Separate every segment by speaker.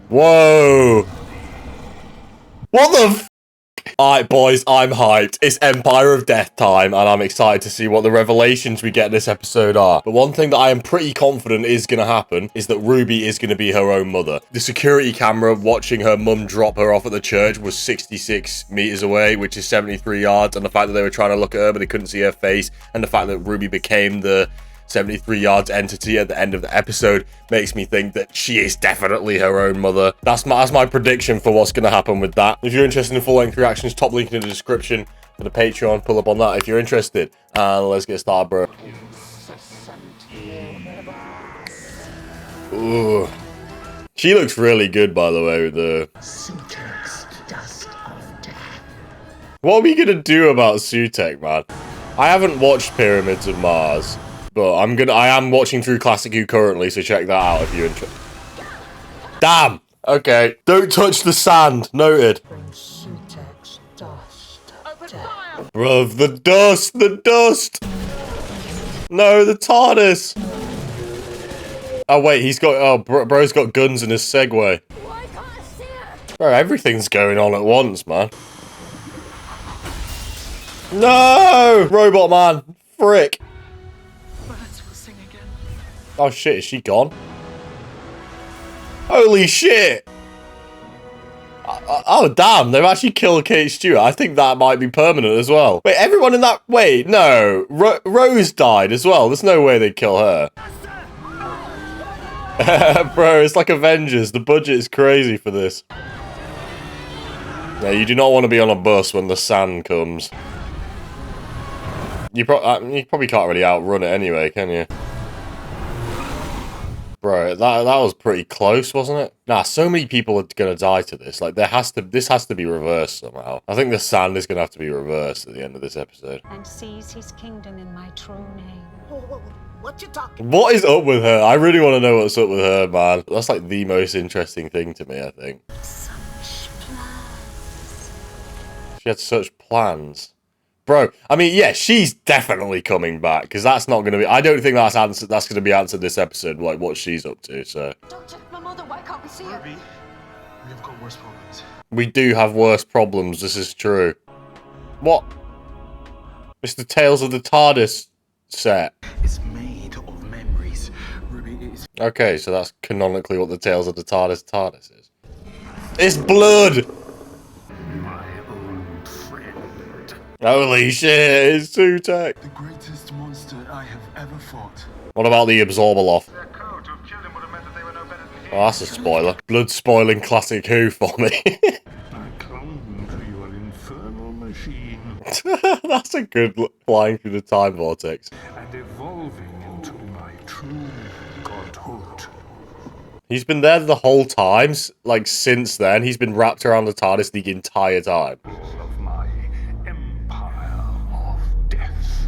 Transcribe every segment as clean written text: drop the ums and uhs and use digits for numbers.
Speaker 1: Whoa. What the f? Alright, boys, I'm hyped. It's Empire of Death time, and I'm excited to see what the revelations we get this episode are. But one thing that I am pretty confident is going to happen is that Ruby is going to be her own mother. The security camera watching her mum drop her off at the church was 66 meters away, which is 73 yards, and the fact that they were trying to look at her, but they couldn't see her face, and the fact that Ruby became the 73 yards entity at the end of the episode makes me think that she is definitely her own mother. That's my prediction for what's going to happen with that. If you're interested in full-length reactions, top link in the description for the Patreon. Pull up on that if you're interested. And let's get started, bro. Ooh. She looks really good, by the way, with the... What are we going to do about Sutek, man? I haven't watched Pyramids of Mars. But I am watching through Classic U currently, so check that out if you're interested. Damn! Okay. Don't touch the sand. Noted. Bruv, the dust! The dust! No, the TARDIS! Oh, wait, he's got... Oh, bro's got guns in his Segway. Bro, everything's going on at once, man. No! Robot man. Frick. Oh shit, is she gone? Holy shit! Oh damn, they've actually killed Kate Stewart. I think that might be permanent as well. Wait, everyone in that... Wait, no. Rose died as well. There's no way they'd kill her. Bro, it's like Avengers. The budget is crazy for this. Yeah, you do not want to be on a bus when the sand comes. You probably can't really outrun it anyway, can you? Bro, that was pretty close, wasn't it? Nah, so many people are gonna die to this. Like, this has to be reversed somehow. I think the sand is gonna have to be reversed at the end of this episode.
Speaker 2: And seize his kingdom in my true name.
Speaker 3: What you talking?
Speaker 1: What is up with her? I really want to know what's up with her, man. That's like the most interesting thing to me, I think.
Speaker 2: Such plans.
Speaker 1: She had such plans. Bro, I mean, yeah, she's definitely coming back, because that's not going to be... I don't think that's going to be answered this episode, like, what she's up to, so...
Speaker 2: Doctor, my mother, why can't we see her?
Speaker 4: Ruby, we have got worse problems.
Speaker 1: We do have worse problems, this is true. What? It's the Tales of the TARDIS set.
Speaker 4: It's made of memories. Ruby, it's...
Speaker 1: Okay, so that's canonically what the Tales of the TARDIS is. It's blood! Holy shit, it's Sutek.
Speaker 4: The greatest monster I have ever fought.
Speaker 1: What about the Absorbaloff? Oh, that's a spoiler. Blood spoiling Classic Who for me.
Speaker 5: I clung to your infernal machine.
Speaker 1: That's a good flying through the time vortex.
Speaker 5: And evolving into my true godhood.
Speaker 1: He's been there the whole time, like since then. He's been wrapped around the TARDIS the entire time.
Speaker 5: Of my empire of death.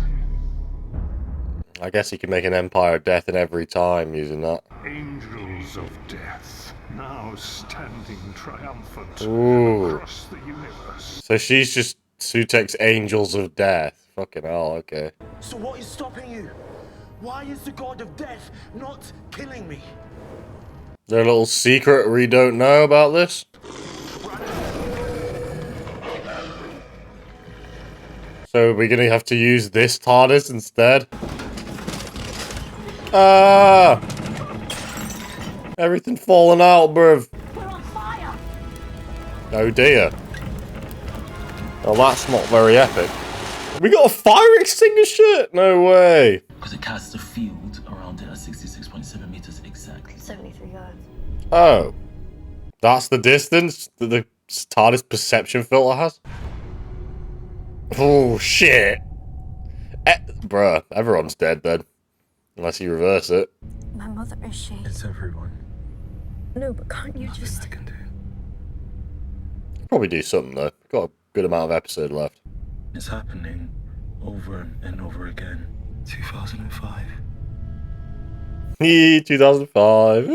Speaker 1: I guess he can make an Empire of Death in every time using that.
Speaker 5: Angels of death, now standing triumphant
Speaker 1: Ooh.
Speaker 5: across the universe.
Speaker 1: So she's just Sutek's Angels of Death. Fucking hell, okay.
Speaker 3: So what is stopping you? Why is the god of death not killing me?
Speaker 1: Is there a little secret we don't know about this? So we're gonna have to use this TARDIS instead? Ah! Everything falling out, bruv.
Speaker 2: We're on fire!
Speaker 1: Oh dear. Well, that's not very epic. We got a fire extinguisher? No way.
Speaker 6: Because it casts a field around it at 66.7 meters exactly.
Speaker 2: 73 yards.
Speaker 1: Oh. That's the distance that the TARDIS perception filter has? Oh, shit. Bruh, everyone's dead then. Unless you reverse it.
Speaker 2: My mother, is she?
Speaker 4: It's everyone.
Speaker 2: No, but can't you
Speaker 4: Nothing
Speaker 2: just...
Speaker 4: I can do.
Speaker 1: Probably do something though. Got a good amount of episode left.
Speaker 4: It's happening over and over again. 2005.
Speaker 1: 2005.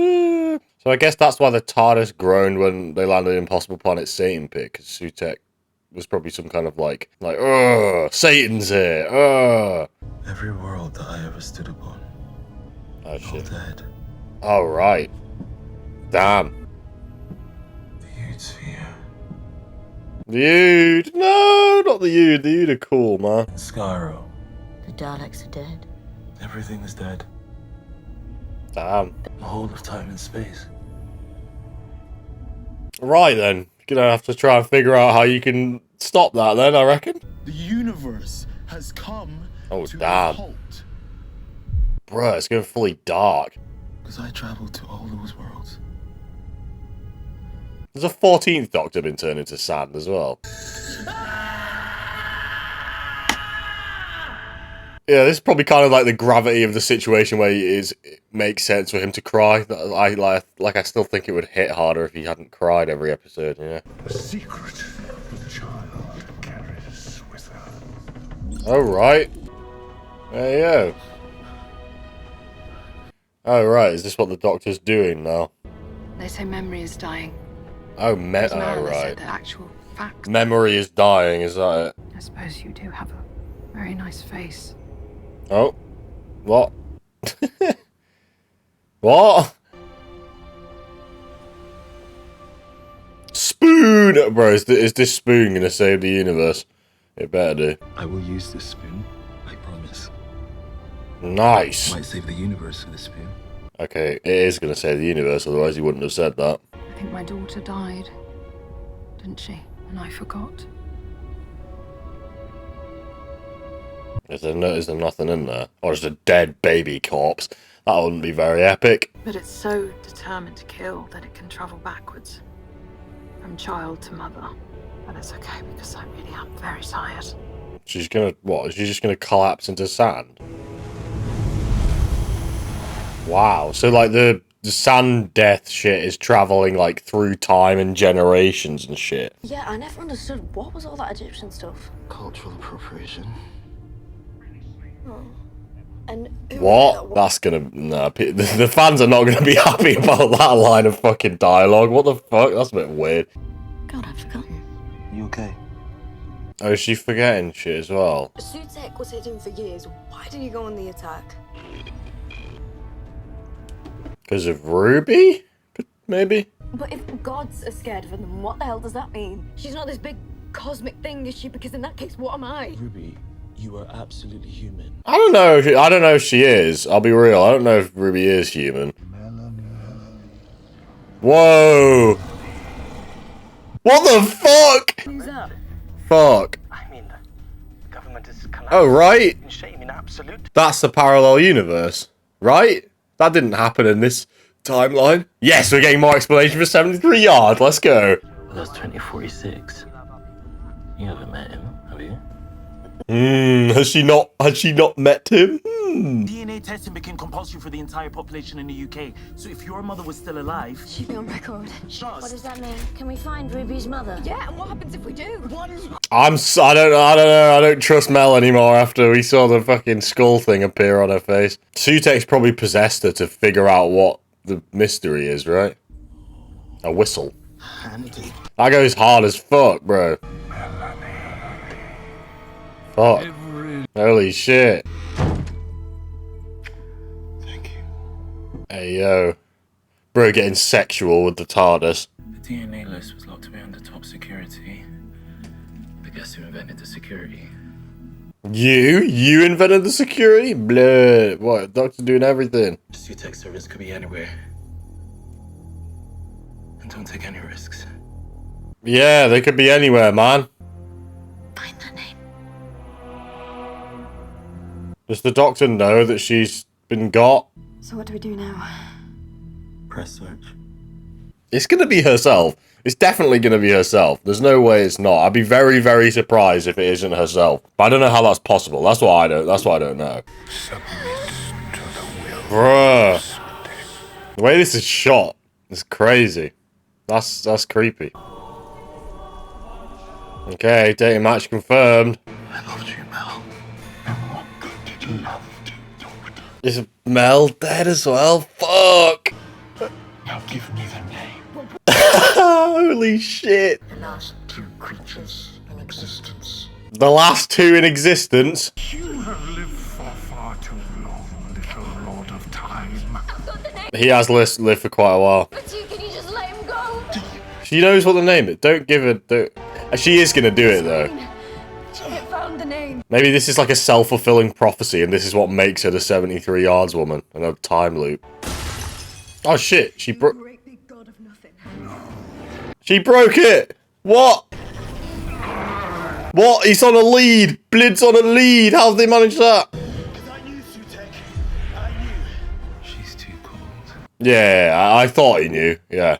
Speaker 1: So I guess that's why the TARDIS groaned when they landed in Impossible Planet Satan Pit, because Sutek was probably some kind of like, Satan's here,
Speaker 4: Every world that I ever stood upon.
Speaker 1: Oh
Speaker 4: All
Speaker 1: shit.
Speaker 4: dead.
Speaker 1: Oh right. Damn. The Ood. No, not the Ood. The Ood are cool, man.
Speaker 4: Scarrow.
Speaker 7: The Daleks are dead.
Speaker 4: Everything is dead.
Speaker 1: Damn.
Speaker 4: The whole of time and space.
Speaker 1: Right then. You're gonna have to try and figure out how you can stop that then, I reckon.
Speaker 3: The universe has come
Speaker 1: Oh,
Speaker 3: to a
Speaker 1: damn.
Speaker 3: halt.
Speaker 1: Bruh, it's going fully dark.
Speaker 4: Because I traveled to all those worlds.
Speaker 1: There's a 14th Doctor been turned into sand as well. Yeah, this is probably kind of like the gravity of the situation where it makes sense for him to cry. I still think it would hit harder if he hadn't cried every episode, yeah.
Speaker 5: The secret the child carries with her.
Speaker 1: Oh, right. There you go. Oh, right. Is this what the Doctor's doing now?
Speaker 8: They say memory is dying.
Speaker 1: Oh,
Speaker 8: There's
Speaker 1: oh,
Speaker 8: man that
Speaker 1: right.
Speaker 8: said the actual facts.
Speaker 1: Memory is dying, is that it?
Speaker 8: I suppose you do have a very nice face.
Speaker 1: Oh. What? What? Spoon! Bro, is this spoon gonna save the universe? It better do.
Speaker 4: I will use this spoon. I promise.
Speaker 1: Nice.
Speaker 4: Might save the universe with this spoon.
Speaker 1: Okay, it is gonna save the universe, otherwise he wouldn't have said that.
Speaker 8: I think my daughter died, didn't she? And I forgot.
Speaker 1: Is there nothing in there? Or just a dead baby corpse? That wouldn't be very epic.
Speaker 8: But it's so determined to kill that it can travel backwards. From child to mother. But it's okay because I really am very tired.
Speaker 1: She's gonna, what? Is she just gonna collapse into sand? Wow, so like the sand death shit is traveling like through time and generations and shit.
Speaker 2: Yeah, I never understood what was all that Egyptian stuff.
Speaker 4: Cultural appropriation.
Speaker 2: And
Speaker 1: What? That's gonna, nah, the fans are not gonna be happy about that line of fucking dialogue. What the fuck? That's a bit weird.
Speaker 2: God, I've forgotten.
Speaker 4: You okay?
Speaker 1: Oh, is she forgetting shit as well?
Speaker 2: Sutek was hidden for years. Why did he go on the attack?
Speaker 1: Because of Ruby? Maybe?
Speaker 2: But if gods are scared of her, then what the hell does that mean? She's not this big cosmic thing, is she? Because in that case, what am I?
Speaker 4: Ruby, you are absolutely human.
Speaker 1: I don't know. I don't know if she is. I'll be real. I don't know if Ruby is human. Whoa! What the fuck?
Speaker 2: Who's that?
Speaker 1: Fuck.
Speaker 9: I mean, the government is collapsed.
Speaker 1: Oh, right.
Speaker 9: In shame, in absolute.
Speaker 1: That's the parallel universe, right? That didn't happen in this timeline. Yes, we're getting more explanation for 73 Yard. Let's go.
Speaker 6: That's 2046. You haven't met him, have you?
Speaker 1: Has she not met him?
Speaker 3: DNA testing became compulsory for the entire population in the UK. So if your mother was still alive,
Speaker 2: She'd be on record.
Speaker 3: What
Speaker 2: does that mean? Can we find Ruby's mother? Yeah, and what happens if we do?
Speaker 1: I don't know. I don't trust Mel anymore after we saw the fucking skull thing appear on her face. Sutek's probably possessed her to figure out what the mystery is, right? A whistle.
Speaker 3: Handy.
Speaker 1: That goes hard as fuck, bro. Fuck. Holy shit.
Speaker 4: Thank you.
Speaker 1: Hey, yo. Bro getting sexual with the TARDIS.
Speaker 6: The DNA list was locked away under top security. The guess who invented the security?
Speaker 1: You invented the security? Bleh. What? Doctor doing everything.
Speaker 6: Sutek servants could be anywhere. And don't take any risks.
Speaker 1: Yeah, they could be anywhere, man.
Speaker 2: Find that name.
Speaker 1: Does the Doctor know that she's been got?
Speaker 2: So what do we do now?
Speaker 4: Press search.
Speaker 1: It's gonna be herself. It's definitely gonna be herself. There's no way it's not. I'd be very, very surprised if it isn't herself. But I don't know how that's possible. That's why I don't know.
Speaker 5: Submit to the will.
Speaker 1: Bruh. The way this is shot is crazy. That's creepy. Okay, dating match confirmed.
Speaker 4: I loved you, Mel.
Speaker 5: And what good did love do, Doctor?
Speaker 1: Is Mel dead as well? Fuck!
Speaker 5: Now give me the name.
Speaker 1: Holy shit!
Speaker 5: The last two creatures in existence.
Speaker 1: The last two in existence?
Speaker 5: You have lived for far too long, little Lord of Time.
Speaker 2: I've got the name.
Speaker 1: He has lived for quite a while.
Speaker 2: But can you just let him go?
Speaker 1: She knows what the name is. Don't give her... Don't... She is going to do it, though.
Speaker 2: She found the name.
Speaker 1: Maybe this is like a self-fulfilling prophecy, and this is what makes her the 73 yards woman. And a time loop. Oh, shit. She broke... She broke it! What? What? He's on a lead! Blid's on a lead! How did they manage that?
Speaker 6: She's too cold.
Speaker 1: Yeah, I thought he knew. Yeah.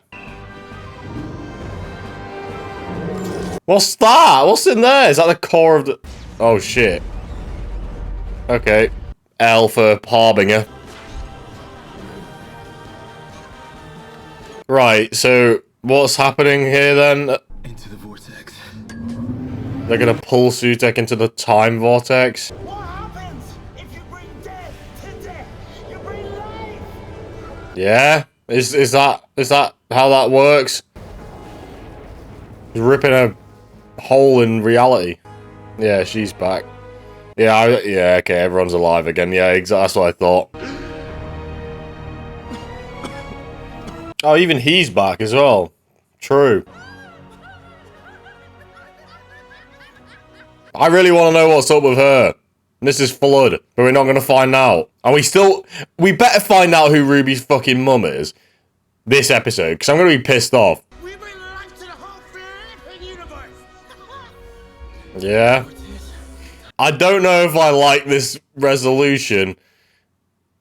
Speaker 1: What's that? What's in there? Is that the core of the... Oh, shit. Okay. L for Harbinger. Right, so what's happening here then?
Speaker 4: Into the vortex.
Speaker 1: They're gonna pull Sutek into the time vortex.
Speaker 3: What happens if you bring death to death? You bring life.
Speaker 1: Yeah? Is that how that works? He's ripping a hole in reality. Yeah, she's back. Yeah, yeah, okay, everyone's alive again. Yeah, exactly. That's what I thought. Oh, even he's back as well. True. I really want to know what's up with her. This is flood, but we're not going to find out. And we better find out who Ruby's fucking mum is this episode, because I'm going to be pissed off.
Speaker 3: We bring life to the whole flipping universe.
Speaker 1: Yeah. I don't know if I like this resolution.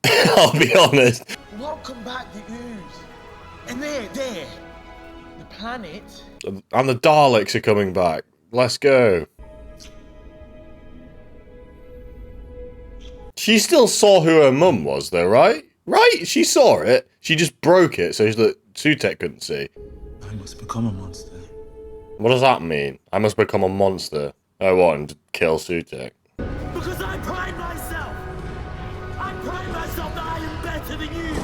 Speaker 1: I'll be honest.
Speaker 3: Welcome back, the ooze. And there, the planet.
Speaker 1: And the Daleks are coming back. Let's go. She still saw who her mum was, though, right? Right? She saw it. She just broke it so that Sutek couldn't see.
Speaker 4: I must become a monster.
Speaker 1: What does that mean? I must become a monster. Oh, what? And kill Sutek.
Speaker 3: Because I pride myself. I pride myself that I am better than you.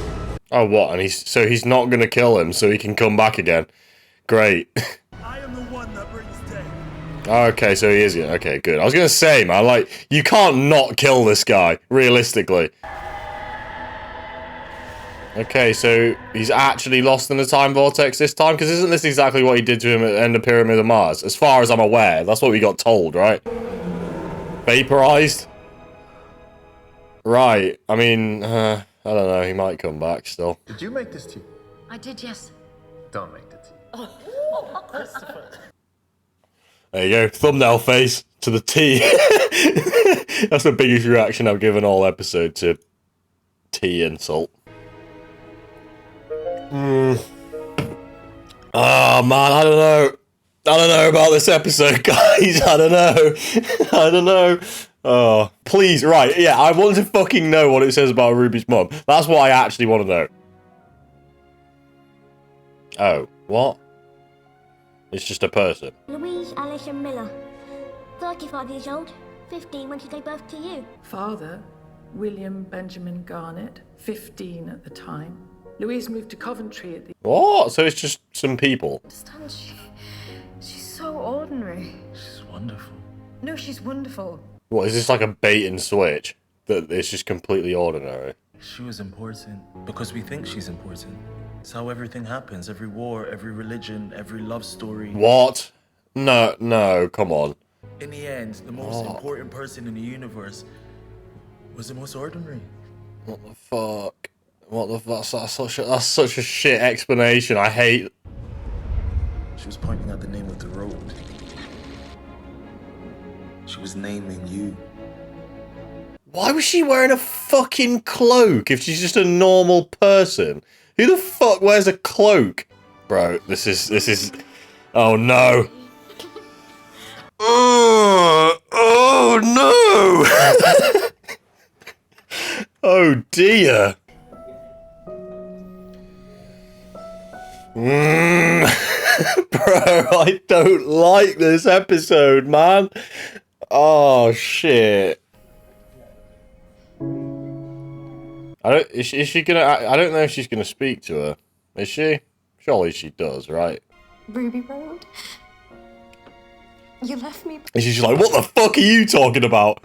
Speaker 1: Oh, what? And he's not gonna kill him, so he can come back again. Great.
Speaker 3: I am the one that brings death.
Speaker 1: Okay, so he is. Okay, good. I was gonna say, man, like, you can't not kill this guy, realistically. Okay, so he's actually lost in the time vortex this time? Because isn't this exactly what he did to him at the end of Pyramid of Mars? As far as I'm aware, that's what we got told, right? Vaporized? Right. I mean, I don't know. He might come back still.
Speaker 5: Did you make this tea?
Speaker 7: I did, yes.
Speaker 5: Don't make the tea.
Speaker 1: There you go. Thumbnail face to the T. That's the biggest reaction I've given all episode to tea insult. Oh, man. I don't know. I don't know about this episode, guys. I don't know. I don't know. Oh, please. Right. Yeah, I want to fucking know what it says about Ruby's mum. That's what I actually want to know. Oh, what? It's just a person.
Speaker 10: Louise Alison Miller, 35 years old, 15 when she gave birth to you.
Speaker 8: Father, William Benjamin Garnett, 15 at the time. Louise moved to Coventry at the...
Speaker 1: What? So it's just some people.
Speaker 2: Understand? She's so ordinary.
Speaker 6: She's wonderful.
Speaker 2: No, she's wonderful.
Speaker 1: What, is this like a bait and switch? That it's just completely ordinary?
Speaker 6: She was important because we think she's important. It's how everything happens. Every war, every religion, every love story.
Speaker 1: What? No, come on.
Speaker 6: In the end, the most important person in the universe was the most ordinary.
Speaker 1: What the fuck? What the fuck? That's such a shit explanation. I hate...
Speaker 6: She was pointing out the name of the road. She was naming you.
Speaker 1: Why was she wearing a fucking cloak if she's just a normal person? Who the fuck wears a cloak? Bro, this is... Oh no. Oh no! Oh dear. Bro, I don't like this episode, man. Oh shit. Is she gonna? I don't know if she's gonna speak to her. Is she? Surely she does, right?
Speaker 2: Ruby Road? You left me...
Speaker 1: And she's like, what the fuck are you talking about?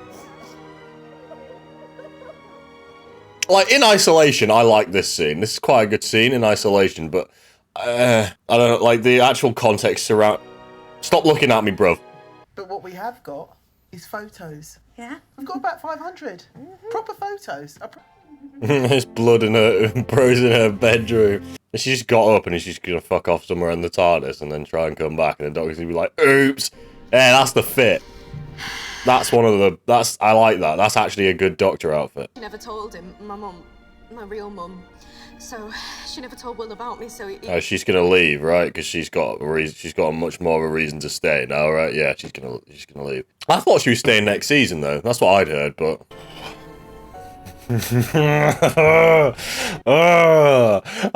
Speaker 1: Like, in isolation, I like this scene. This is quite a good scene in isolation, but I don't know, like the actual context around. Stop looking at me, bruv.
Speaker 11: But what we have got is photos.
Speaker 10: Yeah?
Speaker 11: We've got about 500 proper photos.
Speaker 1: There's blood in her, bros in her bedroom. And she just got up and she's just gonna fuck off somewhere in the TARDIS and then try and come back, and the doctor's gonna be like, oops. Yeah, that's the fit. That's one of the, I like that. That's actually a good Doctor outfit.
Speaker 2: She never told him, my mum, my real mum. So she never told Will about me, so he...
Speaker 1: Oh, she's gonna leave, right? Because she's got a reason. She's got much more of a reason to stay now, right? Yeah, she's gonna leave. I thought she was staying next season, though. That's what I'd heard, but.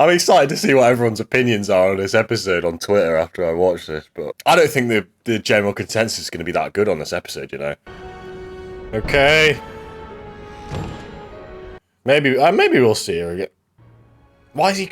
Speaker 1: I'm excited to see what everyone's opinions are on this episode on Twitter after I watch this, but I don't think the general consensus is going to be that good on this episode, you know. Okay. Maybe we'll see her again. Why is he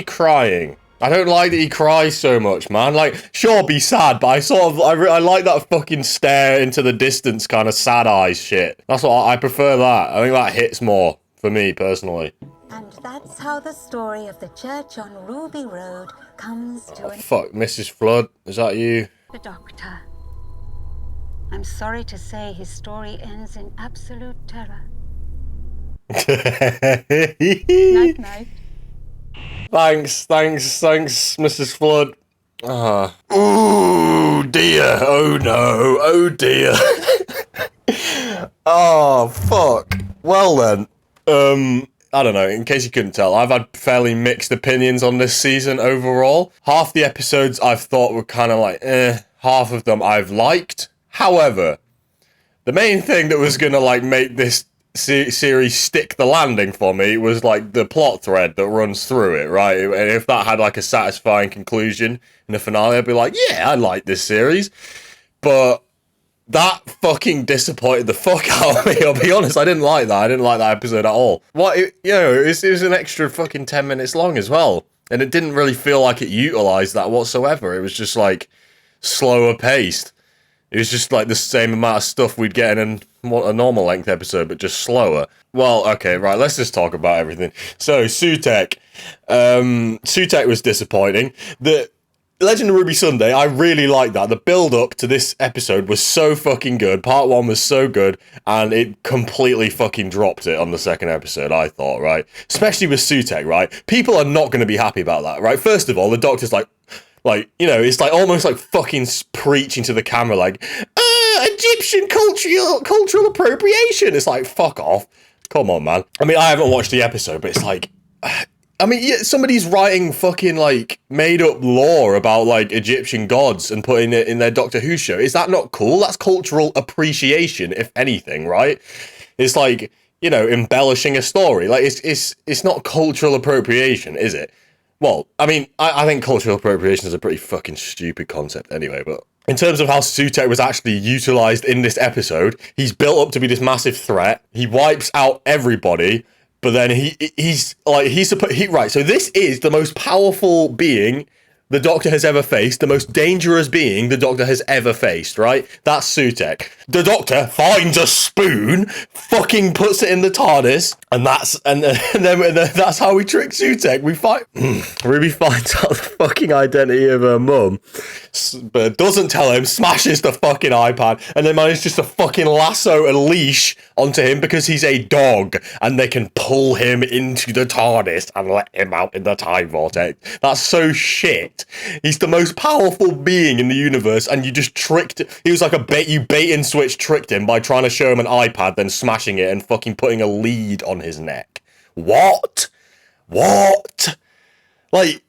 Speaker 1: crying? I don't like that he cries so much, man. Like, sure, be sad, but I like that fucking stare into the distance kind of sad eyes shit. That's what I prefer that. I think that hits more for me personally.
Speaker 7: And that's how the story of the church on Ruby Road comes to an...
Speaker 1: Fuck, Mrs. Flood, is that you?
Speaker 7: The Doctor. I'm sorry to say his story ends in absolute terror. Night, night.
Speaker 1: Thanks, Mrs. Flood. Oh dear, oh no, oh dear. Oh, fuck. Well then, I don't know, in case you couldn't tell, I've had fairly mixed opinions on this season overall. Half the episodes I've thought were kind of like, half of them I've liked. However, the main thing that was gonna, like, make this series stick the landing for me was like the plot thread that runs through it, right? And if that had like a satisfying conclusion in the finale, I'd be like, yeah, I like this series. But that fucking disappointed the fuck out of me. I'll be honest, I didn't like that. I didn't like that episode at all. It was an extra fucking 10 minutes long as well, and it didn't really feel like it utilized that whatsoever. It was just like slower paced. It was just like the same amount of stuff we'd get in a normal length episode, but just slower. Well, okay, right, let's just talk about everything. So, Sutek. Sutek was disappointing. The Legend of Ruby Sunday, I really liked that. The build-up to this episode was so fucking good. Part 1 was so good, and it completely fucking dropped it on the second episode, I thought, right? Especially with Sutek, right? People are not going to be happy about that, right? First of all, the Doctor's like, you know, it's like almost like fucking preaching to the camera, like, Egyptian cultural appropriation. It's like, fuck off. Come on, man. I mean, I haven't watched the episode, but it's like, I mean, yeah, somebody's writing fucking, like, made-up lore about, like, Egyptian gods and putting it in their Doctor Who show. Is that not cool? That's cultural appreciation, if anything, right? It's like, you know, embellishing a story. Like, it's not cultural appropriation, is it? Well, I mean, I think cultural appropriation is a pretty fucking stupid concept anyway, but in terms of how Sutek was actually utilized in this episode, he's built up to be this massive threat. He wipes out everybody, but then right, so this is the most powerful being the Doctor has ever faced, the most dangerous being the Doctor has ever faced, right? That's Sutek. The Doctor finds a spoon, fucking puts it in the TARDIS, and then that's how we trick Sutek. Ruby finds out the fucking identity of her mum, but doesn't tell him, smashes the fucking iPad, and then manages to fucking lasso a leash onto him because he's a dog, and they can pull him into the TARDIS and let him out in the time vortex. That's so shit. He's the most powerful being in the universe, and you just tricked. He was like you bait and switch tricked him by trying to show him an iPad, then smashing it and fucking putting a lead on his neck. What? Like,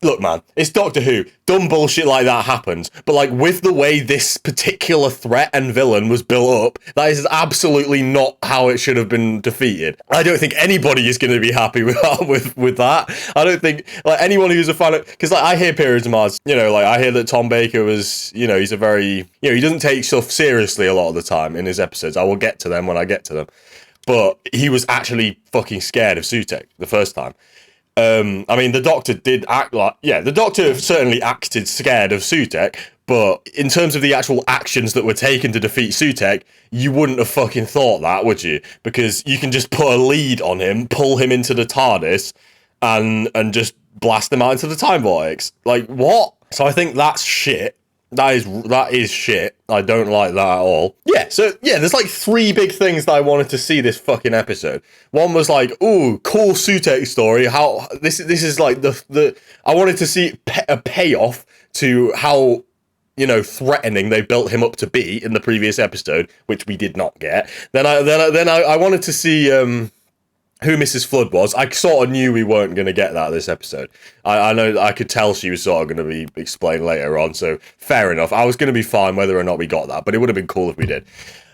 Speaker 1: look, man, it's Doctor Who. Dumb bullshit like that happens. But, like, with the way this particular threat and villain was built up, that is absolutely not how it should have been defeated. I don't think anybody is going to be happy with that. I don't think, like, anyone who's a fan of... Because, like, I hear periods of Mars, you know, like, I hear that Tom Baker was, you know, he's a very... You know, he doesn't take stuff seriously a lot of the time in his episodes. I will get to them when I get to them. But he was actually fucking scared of Sutek the first time. I mean, the Doctor did act like... Yeah, the Doctor certainly acted scared of Sutek, but in terms of the actual actions that were taken to defeat Sutek, you wouldn't have fucking thought that, would you? Because you can just put a lead on him, pull him into the TARDIS, and just blast them out into the time vortex. Like, what? So I think that's shit. That is shit. I don't like that at all. Yeah, so yeah, there's like 3 big things that I wanted to see this fucking episode. One was like, ooh, cool Sutek story. How this is like the I wanted to see a payoff to how, you know, threatening they built him up to be in the previous episode, which we did not get. Then I wanted to see who Mrs. Flood was. I sort of knew we weren't going to get that this episode. I know I could tell she was sort of going to be explained later on, so fair enough. I was going to be fine whether or not we got that, but it would have been cool if we did.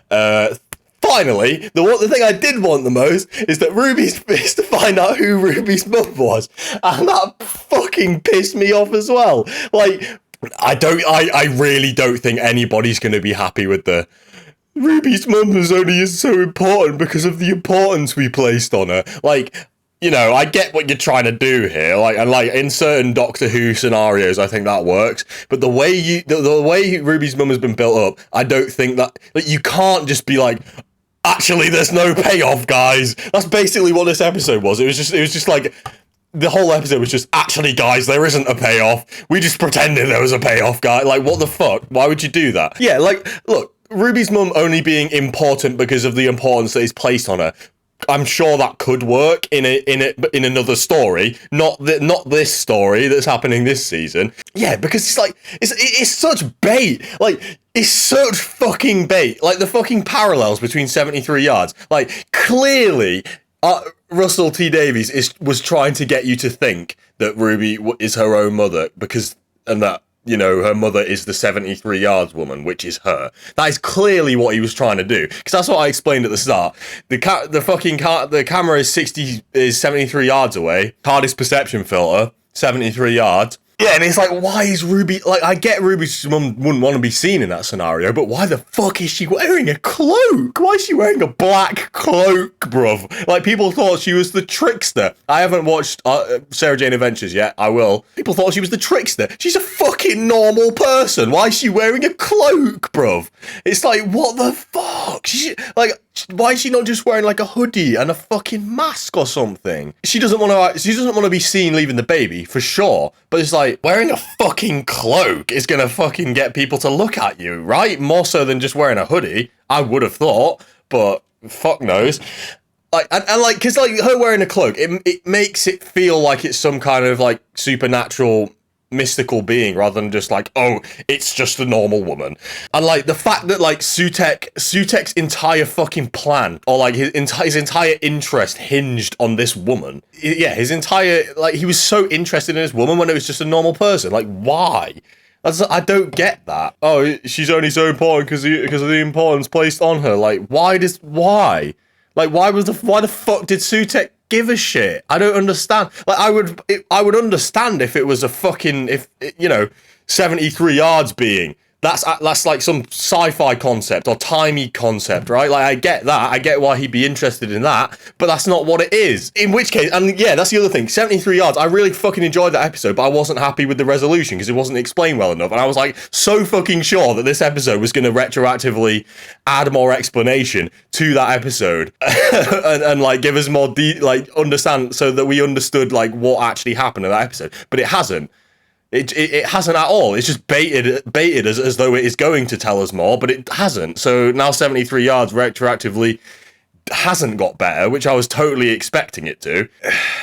Speaker 1: Finally, the thing I did want the most is that Ruby's pissed to find out who Ruby's mum was, and that fucking pissed me off as well. Like, I really don't think anybody's going to be happy with the Ruby's mum was only so important because of the importance we placed on her. Like, you know, I get what you're trying to do here. Like, and like in certain Doctor Who scenarios, I think that works. But the way the way Ruby's mum has been built up, I don't think that you can't just be like, actually, there's no payoff, guys. That's basically what this episode was. It was just like, the whole episode was just, actually, guys, there isn't a payoff. We just pretended there was a payoff, guy. Like, what the fuck? Why would you do that? Yeah, like, look, Ruby's mum only being important because of the importance that is placed on her. I'm sure that could work in another story, not this story that's happening this season. Yeah, because it's like it's such bait. Like, it's such fucking bait. Like, the fucking parallels between 73 yards. Like, clearly, Russell T Davies was trying to get you to think that Ruby is her own mother and that, you know, her mother is the 73 yards woman, which is her. That is clearly what he was trying to do, because that's what I explained at the start. The camera is 73 yards away. TARDIS perception filter, 73 yards. Yeah, and it's like, why is Ruby... Like, I get Ruby's mum wouldn't want to be seen in that scenario, but why the fuck is she wearing a cloak? Why is she wearing a black cloak, bruv? Like, people thought she was the trickster. I haven't watched Sarah Jane Adventures yet. I will. People thought she was the trickster. She's a fucking normal person. Why is she wearing a cloak, bruv? It's like, what the fuck? Why is she not just wearing like a hoodie and a fucking mask or something? She doesn't want to be seen leaving the baby, for sure. But it's like, wearing a fucking cloak is gonna fucking get people to look at you, right? More so than just wearing a hoodie, I would have thought, but fuck knows. Like, and like, cause like her wearing a cloak, it makes it feel like it's some kind of like supernatural mystical being rather than just like, oh, it's just a normal woman. And like the fact that like Sutek's entire fucking plan, or like his entire interest hinged on this woman. Yeah, his entire, like, he was so interested in this woman when it was just a normal person. Like, why? I don't get that. Oh, she's only so important because of the importance placed on her. Like, why? Like, why the fuck did Sutek give a shit? I don't understand. Like, I would understand if it was a fucking, 73 yards being. That's like some sci-fi concept or timey concept, right? Like, I get that. I get why he'd be interested in that, but that's not what it is. In which case, and yeah, that's the other thing. 73 yards. I really fucking enjoyed that episode, but I wasn't happy with the resolution because it wasn't explained well enough. And I was like so fucking sure that this episode was going to retroactively add more explanation to that episode and like give us more understand so that we understood like what actually happened in that episode. But it hasn't. It hasn't at all. It's just baited as though it is going to tell us more, but it hasn't. So now 73 yards retroactively hasn't got better, which I was totally expecting it to.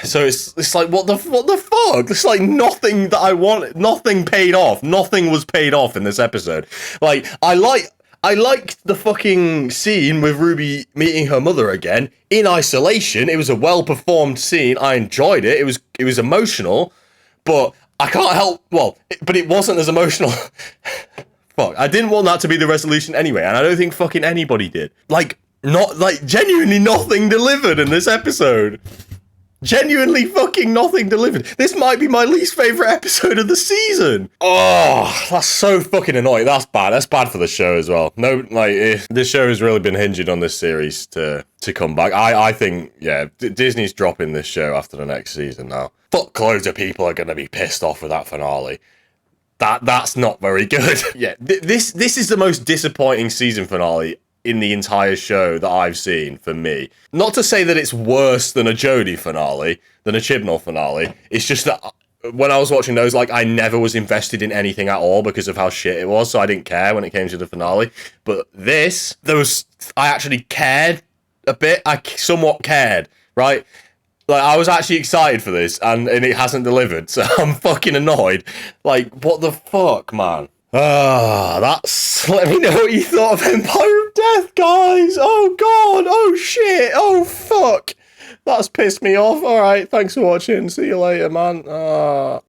Speaker 1: So it's like, what the fuck? It's like nothing that I wanted, nothing paid off. Nothing was paid off in this episode. Like, I liked the fucking scene with Ruby meeting her mother again in isolation. It was a well-performed scene. I enjoyed it. It was emotional, but I can't help, but it wasn't as emotional. Fuck, I didn't want that to be the resolution anyway, and I don't think fucking anybody did. Genuinely nothing delivered in this episode. Genuinely fucking nothing delivered. This might be my least favourite episode of the season. Oh, that's so fucking annoying. That's bad. That's bad for the show as well. No, this show has really been hinging on this series to come back. I think, yeah, Disney's dropping this show after the next season now. Fuck, loads of people are going to be pissed off with that finale. That's not very good. Yeah, this is the most disappointing season finale in the entire show that I've seen for me. Not to say that it's worse than a Jodie finale, than a Chibnall finale. It's just that when I was watching those, like, I never was invested in anything at all because of how shit it was, so I didn't care when it came to the finale. But this, I actually cared a bit. I somewhat cared, right? Like, I was actually excited for this, and it hasn't delivered, so I'm fucking annoyed. Like, what the fuck, man? Let me know what you thought of Empire of Death, guys! Oh god, oh shit, oh fuck! That's pissed me off. Alright, thanks for watching. See you later, man.